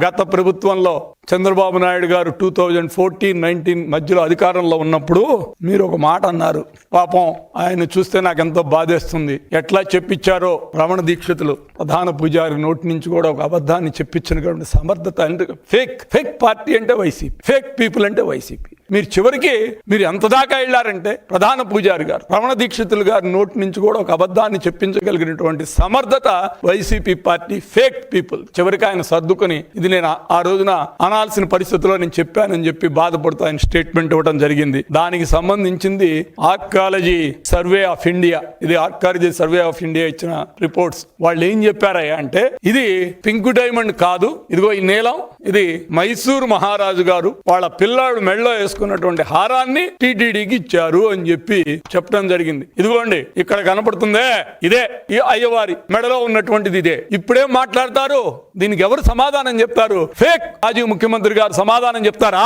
గత ప్రభుత్వంలో చంద్రబాబు నాయుడు గారు 2014-19 మధ్యలో అధికారంలో ఉన్నప్పుడు మీరు ఒక మాట అన్నారు. పాపం ఆయన చూస్తే నాకు ఎంతో బాధేస్తుంది. ఎట్లా చెప్పించారో రమణ దీక్షితులు ప్రధాన పూజారి నోటి నుంచి కూడా ఒక అబద్ధాన్ని చెప్పించినటువంటి సమర్థత అంటే ఫేక్ పార్టీ అంటే వైసీపీ, ఫేక్ పీపుల్ అంటే వైసీపీ. మీరు చివరికి మీరు ఎంత దాకా వెళ్ళారంటే ప్రధాన పూజారి గారు రమణ దీక్షితులు గారి నోటి నుంచి కూడా ఒక అబద్ధాన్ని చెప్పించగలిగినటువంటి సమర్థత వైసీపీ పార్టీ, ఫేక్ పీపుల్. చివరికి ఆయన సర్దుకొని ఇది నేను ఆ రోజున అనాల్సిన పరిస్థితిలో నేను చెప్పానని చెప్పి బాధపడుతూ ఆయన స్టేట్మెంట్ ఇవ్వడం జరిగింది. దానికి సంబంధించింది ఆర్కాలజీ సర్వే ఆఫ్ ఇండియా, ఇది ఆర్కాలజీ సర్వే ఆఫ్ ఇండియా ఇచ్చిన రిపోర్ట్స్. వాళ్ళు ఏం చెప్పారయ్యా అంటే ఇది పింక్ డైమండ్ కాదు, ఇదిగో ఈ నీలం, ఇది మైసూరు మహారాజు గారు వాళ్ళ పిల్లాడు మెడలో వేసుకున్నటువంటి హారాన్ని టీటీడీకి ఇచ్చారు అని చెప్పి చెప్పడం జరిగింది. ఇదిగోండి ఇక్కడ కనపడుతుందే, ఇదే ఈ అయ్యవారి మెడలో ఉన్నటువంటిది ఇదే. ఇప్పుడేం మాట్లాడతారు? దీనికి ఎవరు సమాధానం చెప్తారు? ఫేక్ మాజీ ముఖ్యమంత్రి గారు సమాధానం చెప్తారా?